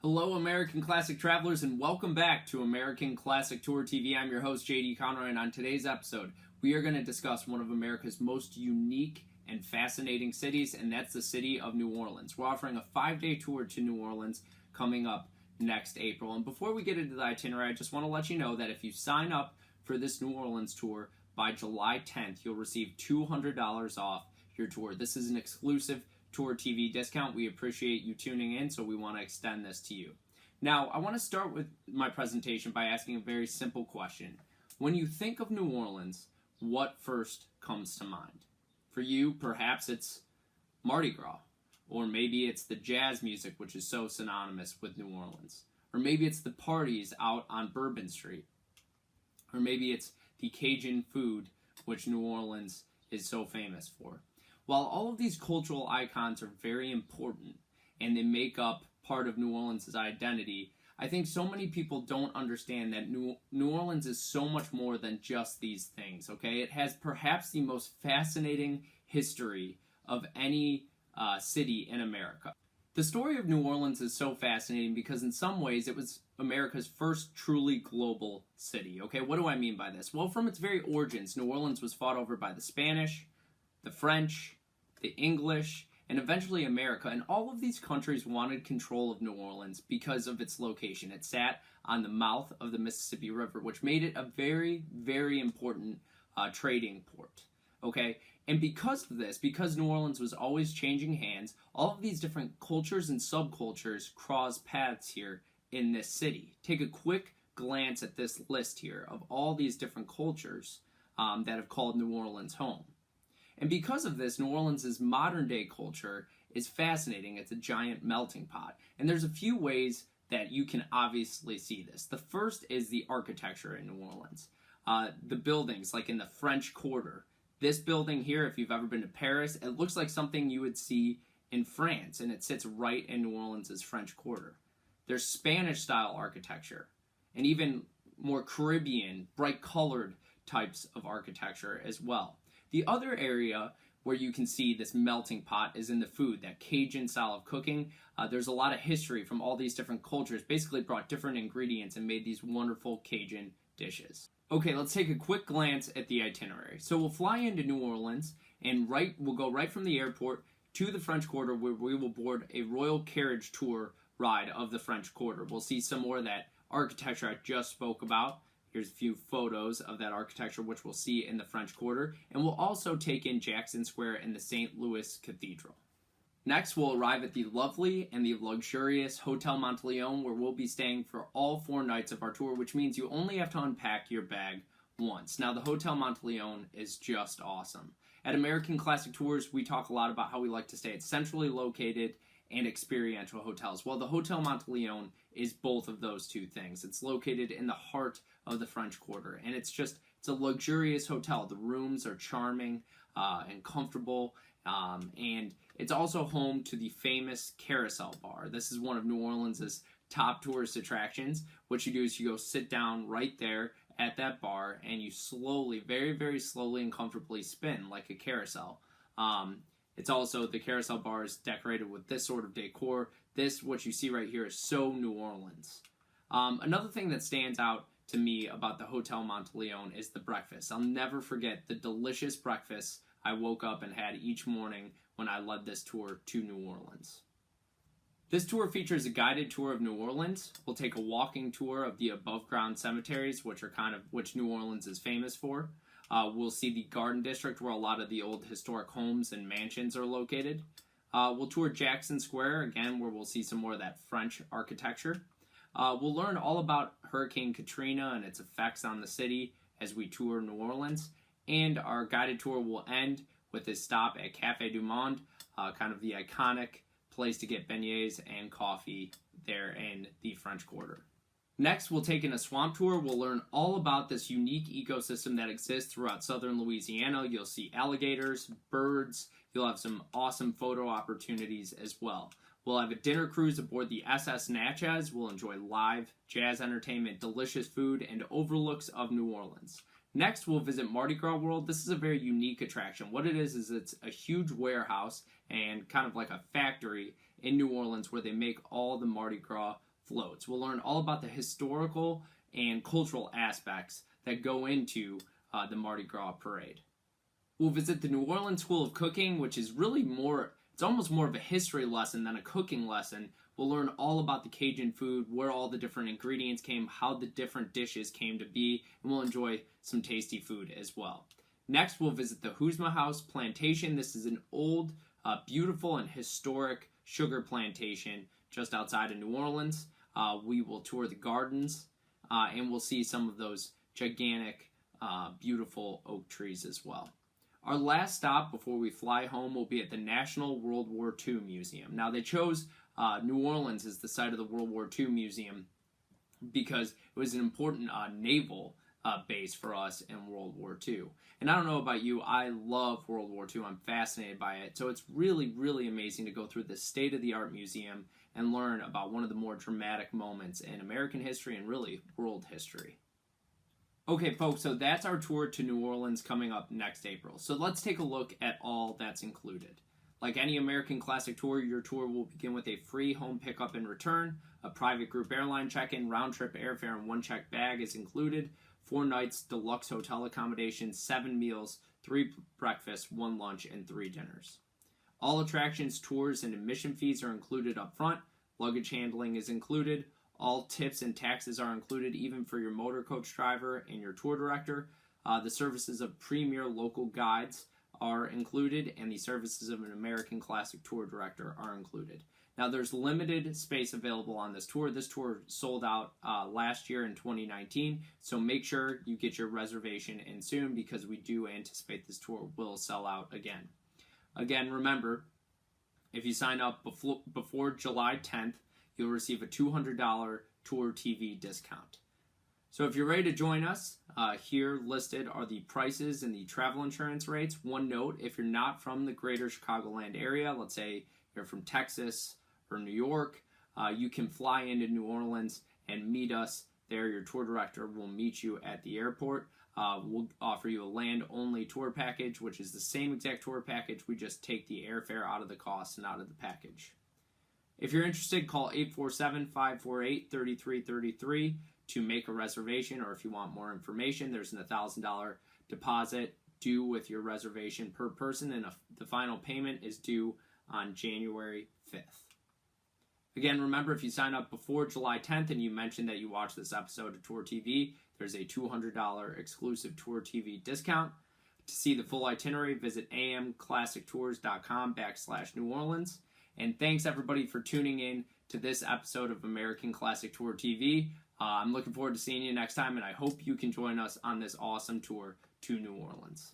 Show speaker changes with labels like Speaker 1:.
Speaker 1: Hello, American Classic Travelers, and welcome back to American Classic Tour TV. I'm your host, JD Conroy, and on today's episode, we are going to discuss one of America's most unique and fascinating cities, and that's the city of New Orleans. We're offering a 5-day tour to New Orleans coming up next April. And before we get into the itinerary, I just want to let you know that if you sign up for this New Orleans tour by July 10th, you'll receive $200 off your tour. This is an exclusive Tour TV discount. We appreciate you tuning in, so we want to extend this to you. Now, I want to start with my presentation by asking a very simple question. When you think of New Orleans, what first comes to mind? For you, perhaps it's Mardi Gras, or maybe it's the jazz music, which is so synonymous with New Orleans, or maybe it's the parties out on Bourbon Street, or maybe it's the Cajun food, which New Orleans is so famous for. While all of these cultural icons are very important and they make up part of New Orleans' identity, I think so many people don't understand that New Orleans is so much more than just these things, okay? It has perhaps the most fascinating history of any city in America. The story of New Orleans is so fascinating because in some ways it was America's first truly global city, okay? What do I mean by this? Well, from its very origins, New Orleans was fought over by the Spanish, the French, the English, and eventually America, and all of these countries wanted control of New Orleans because of its location. It sat on the mouth of the Mississippi River, which made it a very, very important trading port, okay? And because of this, because New Orleans was always changing hands, all of these different cultures and subcultures cross paths here in this city. Take a quick glance at this list here of all these different cultures that have called New Orleans home. And because of this, New Orleans' modern-day culture is fascinating. It's a giant melting pot. And there's a few ways that you can obviously see this. The first is the architecture in New Orleans. The buildings, like in the French Quarter. This building here, if you've ever been to Paris, it looks like something you would see in France, and it sits right in New Orleans' French Quarter. There's Spanish-style architecture, and even more Caribbean, bright-colored types of architecture as well. The other area where you can see this melting pot is in the food, that Cajun style of cooking. There's a lot of history from all these different cultures, basically brought different ingredients and made these wonderful Cajun dishes. Okay, let's take a quick glance at the itinerary. So we'll fly into New Orleans, and we'll go right from the airport to the French Quarter, where we will board a royal carriage tour ride of the French Quarter. We'll see some more of that architecture I just spoke about. Here's a few photos of that architecture, which we'll see in the French Quarter. And we'll also take in Jackson Square and the St. Louis Cathedral. Next, we'll arrive at the lovely and the luxurious Hotel Monteleone, where we'll be staying for all 4 nights of our tour, which means you only have to unpack your bag once. Now, the Hotel Monteleone is just awesome. At American Classic Tours, we talk a lot about how we like to stay at centrally located and experiential hotels. Well, the Hotel Monteleone is both of those two things. It's located in the heart of the French Quarter, and it's a luxurious hotel. The rooms are charming and comfortable, and it's also home to the famous Carousel Bar. This is one of New Orleans' top tourist attractions. What you do is you go sit down right there at that bar, and you slowly, very, very slowly and comfortably spin like a carousel. It's also, the Carousel Bar is decorated with this sort of decor. This, what you see right here, is so New Orleans. Another thing that stands out to me about the Hotel Monteleone is the breakfast. I'll never forget the delicious breakfast I woke up and had each morning when I led this tour to New Orleans. This tour features a guided tour of New Orleans. We'll take a walking tour of the above-ground cemeteries, which New Orleans is famous for. We'll see the Garden District, where a lot of the old historic homes and mansions are located. We'll tour Jackson Square, again, where we'll see some more of that French architecture. We'll learn all about Hurricane Katrina and its effects on the city as we tour New Orleans. And our guided tour will end with a stop at Café du Monde, kind of the iconic place to get beignets and coffee there in the French Quarter. Next, we'll take in a swamp tour. We'll learn all about this unique ecosystem that exists throughout southern Louisiana. You'll see alligators, birds. You'll have some awesome photo opportunities as well. We'll have a dinner cruise aboard the SS Natchez. We'll enjoy live jazz entertainment, delicious food, and overlooks of New Orleans. Next, we'll visit Mardi Gras World. This is a very unique attraction. What it is it's a huge warehouse and kind of like a factory in New Orleans where they make all the Mardi Gras floats. We'll learn all about the historical and cultural aspects that go into the Mardi Gras parade. We'll visit the New Orleans School of Cooking, which is really it's almost more of a history lesson than a cooking lesson. We'll learn all about the Cajun food, where all the different ingredients came, how the different dishes came to be, and we'll enjoy some tasty food as well. Next, we'll visit the Huzma House Plantation. This is an old, beautiful, and historic sugar plantation just outside of New Orleans. We will tour the gardens, and we'll see some of those gigantic, beautiful oak trees as well. Our last stop before we fly home will be at the National World War II Museum. Now, they chose New Orleans as the site of the World War II Museum because it was an important naval base for us in World War II. And I don't know about you, I love World War II. I'm fascinated by it. So it's really, really amazing to go through this state-of-the-art museum and learn about one of the more dramatic moments in American history and really world history. Okay, folks, so that's our tour to New Orleans coming up next April. So let's take a look at all that's included. Like any American Classic tour, your tour will begin with a free home pickup and return, a private group airline check-in, round-trip airfare, and one checked bag is included, 4 nights, deluxe hotel accommodations, 7 meals, 3 breakfasts, 1 lunch, and 3 dinners. All attractions, tours, and admission fees are included up front. Luggage handling is included. All tips and taxes are included, even for your motor coach driver and your tour director. The services of premier local guides are included, and the services of an American Classic tour director are included. Now, there's limited space available on this tour. This tour sold out last year in 2019, so make sure you get your reservation in soon because we do anticipate this tour will sell out again. Again, remember, if you sign up before July 10th, you'll receive a $200 Tour TV discount. So if you're ready to join us, here listed are the prices and the travel insurance rates. One note, if you're not from the greater Chicagoland area, let's say you're from Texas or New York, you can fly into New Orleans and meet us there. Your tour director will meet you at the airport. We'll offer you a land-only tour package, which is the same exact tour package. We just take the airfare out of the cost and out of the package. If you're interested, call 847-548-3333 to make a reservation, or if you want more information, there's an $1,000 deposit due with your reservation per person, and the final payment is due on January 5th. Again, remember, if you sign up before July 10th and you mention that you watched this episode of Tour TV, there's a $200 exclusive Tour TV discount. To see the full itinerary, visit amclassictours.com/New Orleans. And thanks, everybody, for tuning in to this episode of American Classic Tour TV. I'm looking forward to seeing you next time, and I hope you can join us on this awesome tour to New Orleans.